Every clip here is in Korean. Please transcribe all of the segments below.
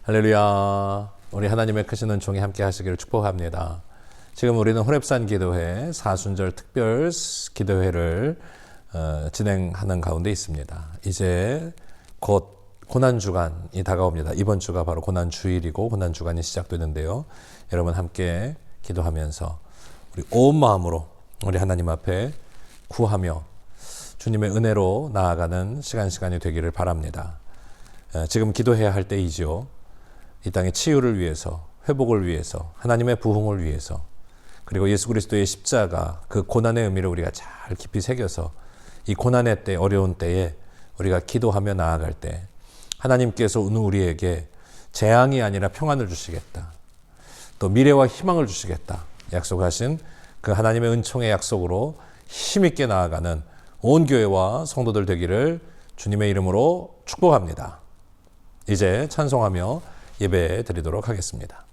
할렐루야. 우리 하나님의 크신 은총이 함께 하시기를 축복합니다. 지금 우리는 호렙산 기도회 사순절 특별 기도회를 진행하는 가운데 있습니다. 이제 곧 고난주간이 다가옵니다. 이번 주가 바로 고난주일이고 고난주간이 시작되는데요. 여러분 함께 기도하면서 우리 온 마음으로 우리 하나님 앞에 구하며 주님의 은혜로 나아가는 시간이 되기를 바랍니다. 지금 기도해야 할 때이지요. 이 땅의 치유를 위해서, 회복을 위해서, 하나님의 부흥을 위해서, 그리고 예수 그리스도의 십자가, 그 고난의 의미를 우리가 잘 깊이 새겨서 이 고난의 때, 어려운 때에 우리가 기도하며 나아갈 때 하나님께서 오늘 우리에게 재앙이 아니라 평안을 주시겠다. 또 미래와 희망을 주시겠다. 약속하신 그 하나님의 은총의 약속으로 힘있게 나아가는 온 교회와 성도들 되기를 주님의 이름으로 축복합니다. 이제 찬송하며 예배 드리도록 하겠습니다.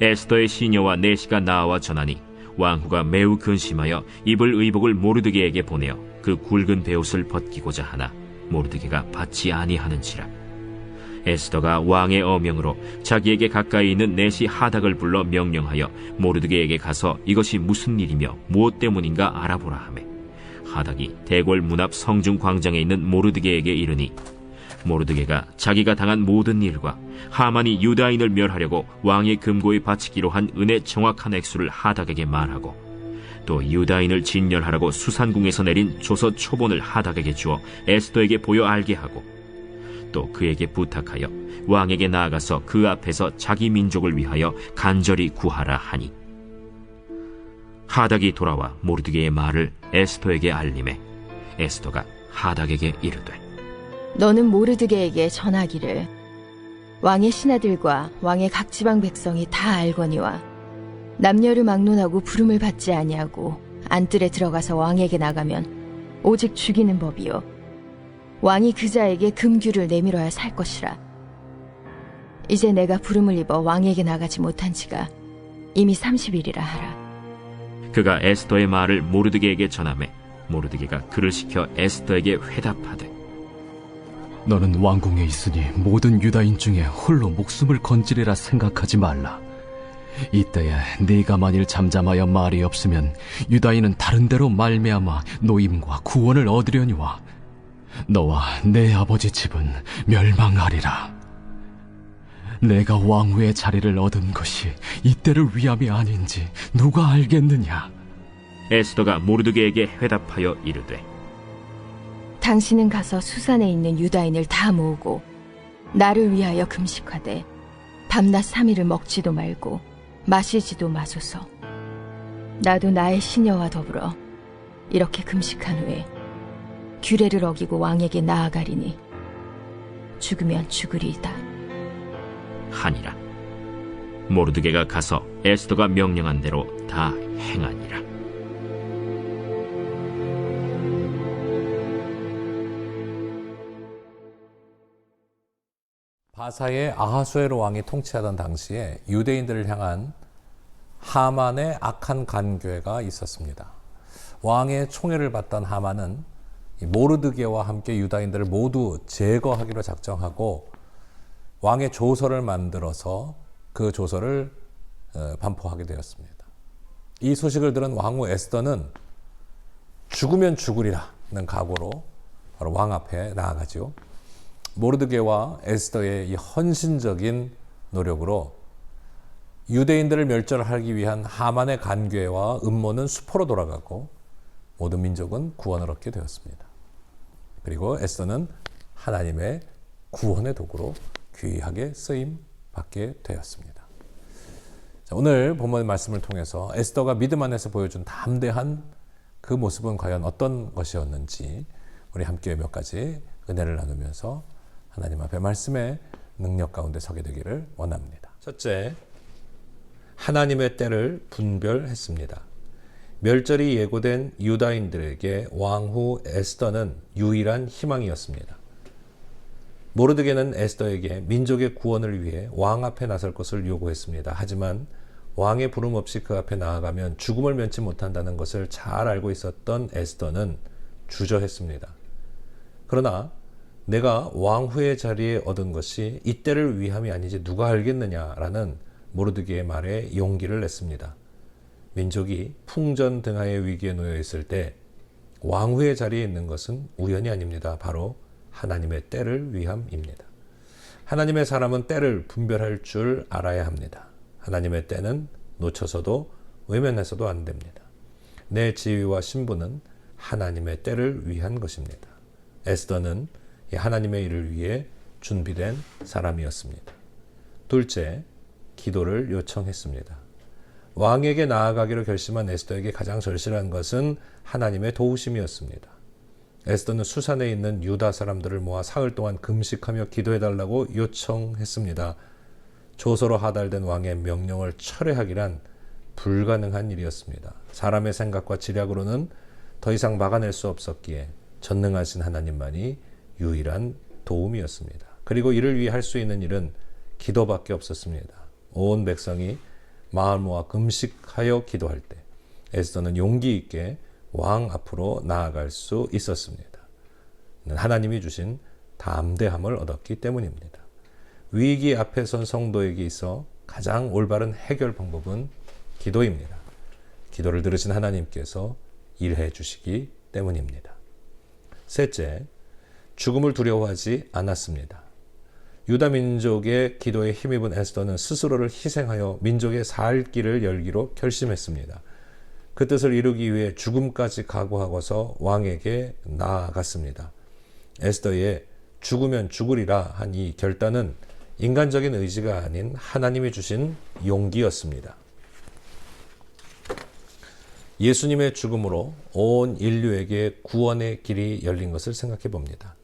에스더의 시녀와 내시가 나와 전하니 왕후가 매우 근심하여 입을 의복을 모르드게에게 보내어 그 굵은 베옷을 벗기고자 하나 모르드게가 받지 아니하는지라. 에스더가 왕의 어명으로 자기에게 가까이 있는 내시 하닥을 불러 명령하여 모르드게에게 가서 이것이 무슨 일이며 무엇 때문인가 알아보라 하매, 하닥이 대궐 문 앞 성중 광장에 있는 모르드게에게 이르니 모르드게가 자기가 당한 모든 일과 하만이 유다인을 멸하려고 왕의 금고에 바치기로 한 은의 정확한 액수를 하닥에게 말하고, 또 유다인을 진멸하라고 수산궁에서 내린 조서 초본을 하닥에게 주어 에스더에게 보여 알게 하고, 또 그에게 부탁하여 왕에게 나아가서 그 앞에서 자기 민족을 위하여 간절히 구하라 하니, 하닥이 돌아와 모르드게의 말을 에스더에게 알림해 에스더가 하닥에게 이르되, 너는 모르드게에게 전하기를 왕의 신하들과 왕의 각 지방 백성이 다 알거니와 남녀를 막론하고 부름을 받지 아니하고 안뜰에 들어가서 왕에게 나가면 오직 죽이는 법이요 왕이 그 자에게 금규를 내밀어야 살 것이라. 이제 내가 부름을 입어 왕에게 나가지 못한 지가 이미 30일이라 하라. 그가 에스더의 말을 모르드게에게 전하매 모르드게가 그를 시켜 에스더에게 회답하되, 너는 왕궁에 있으니 모든 유다인 중에 홀로 목숨을 건지리라 생각하지 말라. 이때에 네가 만일 잠잠하여 말이 없으면 유다인은 다른 데로 말미암아 노임과 구원을 얻으려니와 너와 내 아버지 집은 멸망하리라. 내가 왕후의 자리를 얻은 것이 이때를 위함이 아닌지 누가 알겠느냐? 에스더가 모르드게에게 회답하여 이르되, 당신은 가서 수산에 있는 유다인을 다 모으고 나를 위하여 금식하되 밤낮 3일을 먹지도 말고 마시지도 마소서. 나도 나의 시녀와 더불어 이렇게 금식한 후에 규례를 어기고 왕에게 나아가리니 죽으면 죽으리이다 하니라. 모르드게가 가서 에스더가 명령한 대로 다 행하니라. 바사의 아하수에로 왕이 통치하던 당시에 유대인들을 향한 하만의 악한 간궤가 있었습니다. 왕의 총애를 받던 하만은 모르드게와 함께 유다인들을 모두 제거하기로 작정하고 왕의 조서를 만들어서 그 조서를 반포하게 되었습니다. 이 소식을 들은 왕후 에스더는 죽으면 죽으리라는 각오로 바로 왕 앞에 나아가죠. 모르드게와 에스더의 이 헌신적인 노력으로 유대인들을 멸절하기 위한 하만의 간궤와 음모는 수포로 돌아가고 모든 민족은 구원을 얻게 되었습니다. 그리고 에스더는 하나님의 구원의 도구로 귀하게 쓰임 받게 되었습니다. 자, 오늘 본문의 말씀을 통해서 에스더가 믿음 안에서 보여준 담대한 그 모습은 과연 어떤 것이었는지 우리 함께 몇 가지 은혜를 나누면서 하나님 앞에 말씀의 능력 가운데 서게 되기를 원합니다. 첫째, 하나님의 때를 분별했습니다. 멸절이 예고된 유다인들에게 왕후 에스더는 유일한 희망이었습니다. 모르드게는 에스더에게 민족의 구원을 위해 왕 앞에 나설 것을 요구했습니다. 하지만 왕의 부름 없이 그 앞에 나아가면 죽음을 면치 못한다는 것을 잘 알고 있었던 에스더는 주저했습니다. 그러나 내가 왕후의 자리에 얻은 것이 이때를 위함이 아니지 누가 알겠느냐라는 모르드게의 말에 용기를 냈습니다. 민족이 풍전등하의 위기에 놓여 있을 때 왕후의 자리에 있는 것은 우연이 아닙니다. 바로 하나님의 때를 위함입니다. 하나님의 사람은 때를 분별할 줄 알아야 합니다. 하나님의 때는 놓쳐서도 외면해서도 안 됩니다. 내 지위와 신분은 하나님의 때를 위한 것입니다. 에스더는 하나님의 일을 위해 준비된 사람이었습니다. 둘째, 기도를 요청했습니다. 왕에게 나아가기로 결심한 에스더에게 가장 절실한 것은 하나님의 도우심이었습니다. 에스더는 수산에 있는 유다 사람들을 모아 사흘 동안 금식하며 기도해달라고 요청했습니다. 조서로 하달된 왕의 명령을 철회하기란 불가능한 일이었습니다. 사람의 생각과 지략으로는 더 이상 막아낼 수 없었기에 전능하신 하나님만이 유일한 도움이었습니다. 그리고 이를 위해 할 수 있는 일은 기도밖에 없었습니다. 온 백성이 마을 모아 금식하여 기도할 때 에스더는 용기 있게 왕 앞으로 나아갈 수 있었습니다. 하나님이 주신 담대함을 얻었기 때문입니다. 위기 앞에 선 성도에게 있어 가장 올바른 해결 방법은 기도입니다. 기도를 들으신 하나님께서 일해 주시기 때문입니다. 셋째, 죽음을 두려워하지 않았습니다. 유다 민족의 기도에 힘입은 에스더는 스스로를 희생하여 민족의 살 길을 열기로 결심했습니다. 그 뜻을 이루기 위해 죽음까지 각오하고서 왕에게 나아갔습니다. 에스더의 죽으면 죽으리라 한 이 결단은 인간적인 의지가 아닌 하나님이 주신 용기였습니다. 예수님의 죽음으로 온 인류에게 구원의 길이 열린 것을 생각해 봅니다.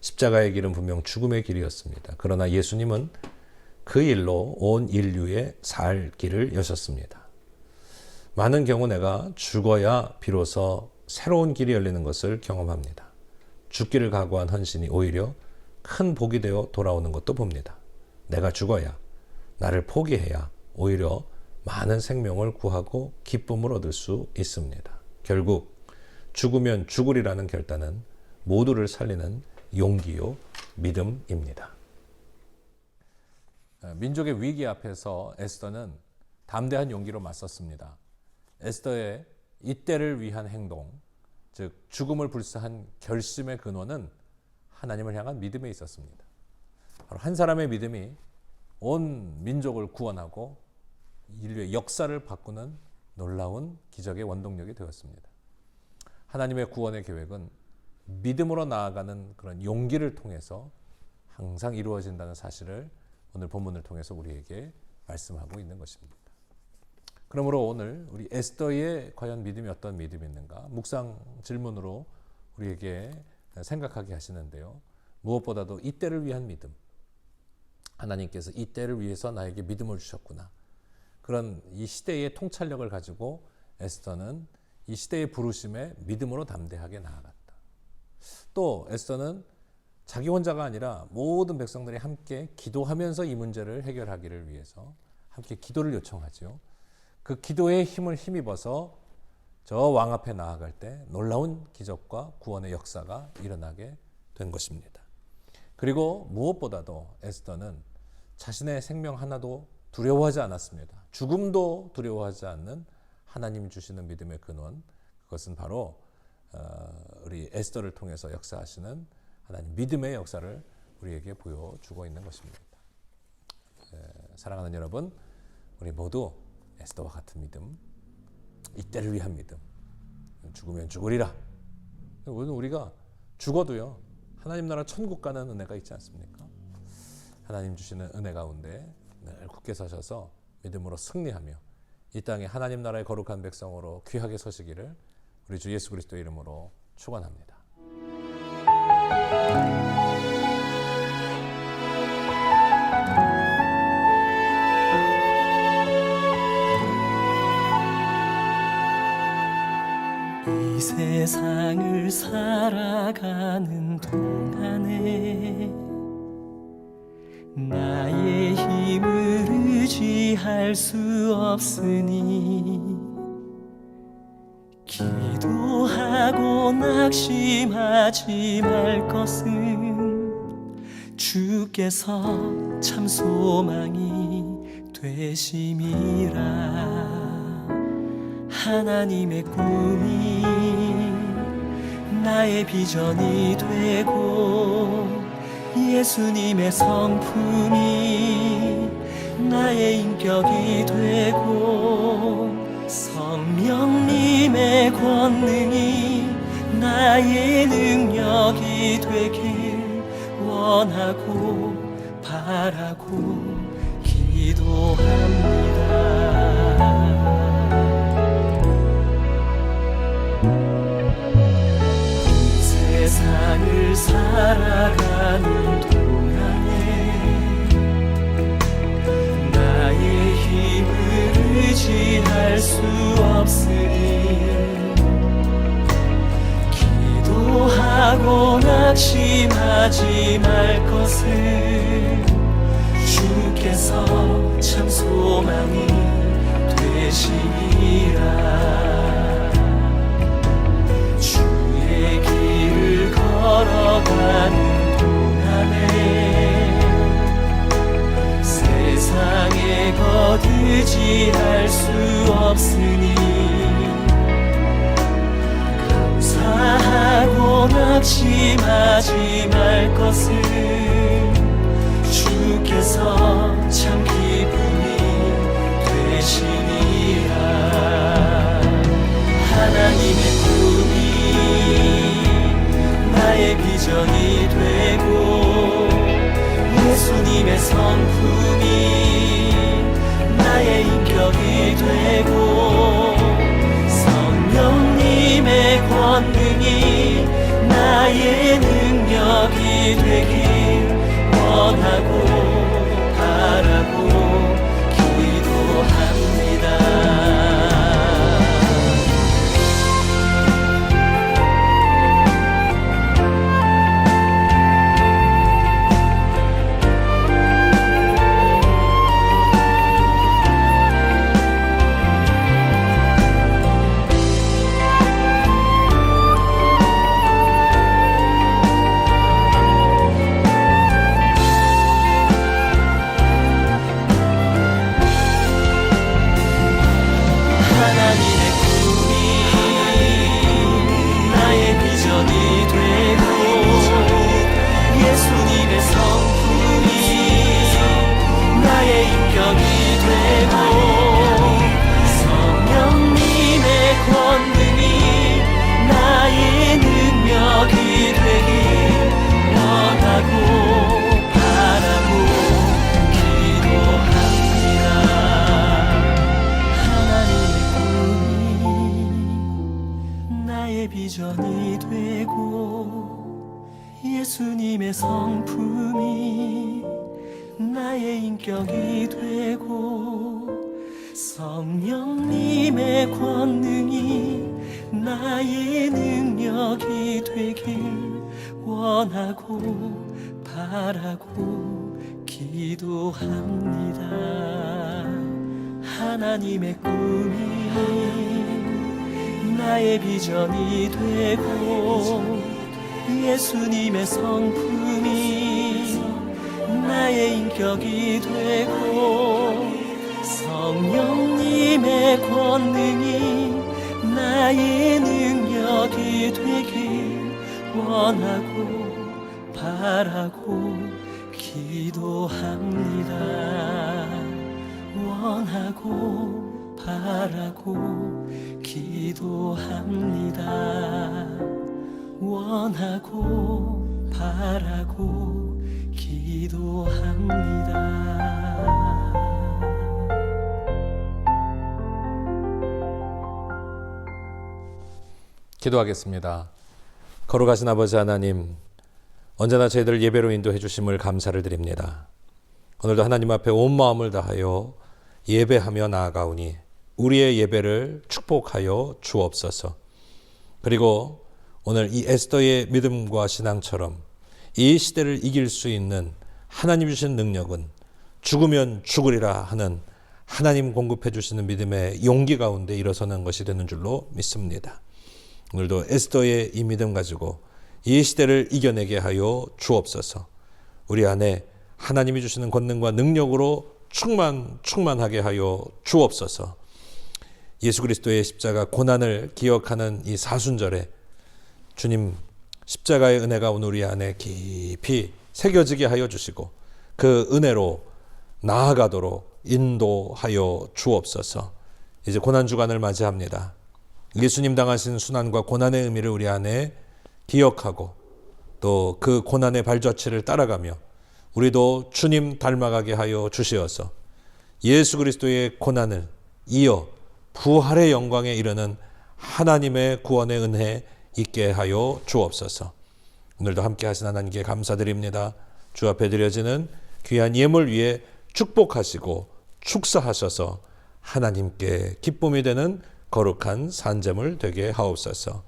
십자가의 길은 분명 죽음의 길이었습니다. 그러나 예수님은 그 일로 온 인류의 살 길을 여셨습니다. 많은 경우 내가 죽어야 비로소 새로운 길이 열리는 것을 경험합니다. 죽기를 각오한 헌신이 오히려 큰 복이 되어 돌아오는 것도 봅니다. 내가 죽어야, 나를 포기해야 오히려 많은 생명을 구하고 기쁨을 얻을 수 있습니다. 결국 죽으면 죽으리라는 결단은 모두를 살리는 용기요 믿음입니다. 민족의 위기 앞에서 에스더는 담대한 용기로 맞섰습니다. 에스더의 이때를 위한 행동, 즉 죽음을 불사한 결심의 근원은 하나님을 향한 믿음에 있었습니다. 바로 한 사람의 믿음이 온 민족을 구원하고 인류의 역사를 바꾸는 놀라운 기적의 원동력이 되었습니다. 하나님의 구원의 계획은 믿음으로 나아가는 그런 용기를 통해서 항상 이루어진다는 사실을 오늘 본문을 통해서 우리에게 말씀하고 있는 것입니다. 그러므로 오늘 우리 에스더의 과연 믿음이 어떤 믿음이 있는가? 묵상 질문으로 우리에게 생각하게 하시는데요. 무엇보다도 이때를 위한 믿음. 하나님께서 이때를 위해서 나에게 믿음을 주셨구나. 그런 이 시대의 통찰력을 가지고 에스더는 이 시대의 부르심에 믿음으로 담대하게 나아갔다. 또 에스더는 자기 혼자가 아니라 모든 백성들이 함께 기도하면서 이 문제를 해결하기를 위해서 함께 기도를 요청하죠. 그 기도의 힘을 힘입어서 저 왕 앞에 나아갈 때 놀라운 기적과 구원의 역사가 일어나게 된 것입니다. 그리고 무엇보다도 에스더는 자신의 생명 하나도 두려워하지 않았습니다. 죽음도 두려워하지 않는 하나님 주시는 믿음의 근원, 그것은 바로 우리 에스더를 통해서 역사하시는 하나님 믿음의 역사를 우리에게 보여주고 있는 것입니다. 사랑하는 여러분, 우리 모두 에스더와 같은 믿음, 이때를 위한 믿음, 죽으면 죽으리라. 오늘 우리가 죽어도요 하나님 나라 천국 가는 은혜가 있지 않습니까? 하나님 주시는 은혜 가운데 늘 굳게 서셔서 믿음으로 승리하며 이 땅에 하나님 나라의 거룩한 백성으로 귀하게 서시기를 우리 주 예수 그리스도의 이름으로 축원합니다. 이 세상을 살아가는 동안에 나의 힘을 의지할 수 없으니 기도하고 낙심하지 말 것은 주께서 참 소망이 되심이라. 하나님의 꿈이 나의 비전이 되고 예수님의 성품이 나의 인격이 되고 성령님의 권능이 나의 능력이 되길 원하고 바라고 기도합니다. 세상을 살아가는 동안에 나의 힘을 의지할 수 없으니 기도하고 낙심하지 말 것을 주께서 참 소망이 되시리라. 걸어가는 동안에 세상에 거두지할 수 없으니 감사합니다. 노하고 낙심하지 말 것을 주께서 참 기쁨이 되시니라. 하나님의 꿈이 나의 비전이 되고 예수님의 성품이 나의 인격이 되고 성령님의 권능이 나의 능력이 되길 원하고 바라고 기도합니다. 하나님의 꿈이 나의 비전이 되고 예수님의 성품이 나의 인격이 되고 성령님의 권능이 나의 능력이 되길 원하고 바라고 기도합니다. 나의 비전이 되고 예수님의 성품이 나의 인격이 되고 성령님의 권능이 나의 능력이 되길 원하고 바라고 기도합니다. 하나님의 꿈이 나의 비전이 되고 예수님의 성품이 나의 인격이 되고 성령님의 권능이 나의 능력이 되길 원하고 바라고 기도합니다. 원하고 바라고 기도합니다. 원하고 바라고 기도합니다. 기도하겠습니다. 거룩하신 아버지 하나님, 언제나 저희들 예배로 인도해 주심을 감사를 드립니다. 오늘도 하나님 앞에 온 마음을 다하여 예배하며 나아가오니 우리의 예배를 축복하여 주옵소서. 그리고 오늘 이 에스더의 믿음과 신앙처럼 이 시대를 이길 수 있는 하나님 주신 능력은 죽으면 죽으리라 하는 하나님 공급해 주시는 믿음의 용기 가운데 일어서는 것이 되는 줄로 믿습니다. 오늘도 에스더의 이 믿음 가지고 이 시대를 이겨내게 하여 주옵소서. 우리 안에 하나님이 주시는 권능과 능력으로 충만하게 하여 주옵소서. 예수 그리스도의 십자가 고난을 기억하는 이 사순절에 주님 십자가의 은혜가 오늘 우리 안에 깊이 새겨지게 하여 주시고 그 은혜로 나아가도록 인도하여 주옵소서. 이제 고난주간을 맞이합니다. 예수님 당하신 순환과 고난의 의미를 우리 안에 기억하고 또 그 고난의 발자취를 따라가며 우리도 주님 닮아가게 하여 주시어서 예수 그리스도의 고난을 이어 부활의 영광에 이르는 하나님의 구원의 은혜 있게 하여 주옵소서. 오늘도 함께 하신 하나님께 감사드립니다. 주 앞에 드려지는 귀한 예물 위에 축복하시고 축사하셔서 하나님께 기쁨이 되는 거룩한 산재물 되게 하옵소서.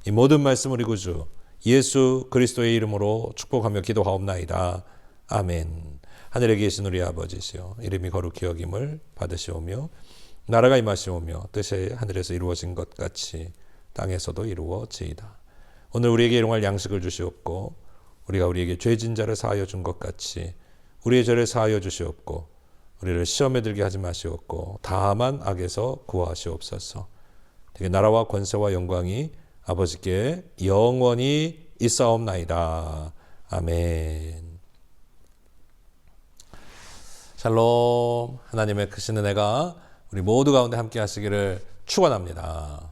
이 모든 말씀 우리 구주 예수 그리스도의 이름으로 축복하며 기도하옵나이다. 아멘. 하늘에 계신 우리 아버지시여, 이름이 거룩히 여김을 받으시오며 나라가 임하시오며 뜻이 하늘에서 이루어진 것 같이 땅에서도 이루어지이다. 오늘 우리에게 일용할 양식을 주시옵고 우리가 우리에게 죄진 자를 사하여 준 것 같이 우리의 죄를 사하여 주시옵고 우리를 시험에 들게 하지 마시옵고 다만 악에서 구하시옵소서. 되게 나라와 권세와 영광이 아버지께 영원히 있사옵나이다. 아멘. 샬롬. 하나님의 크신 은혜가 우리 모두 가운데 함께 하시기를 축원합니다.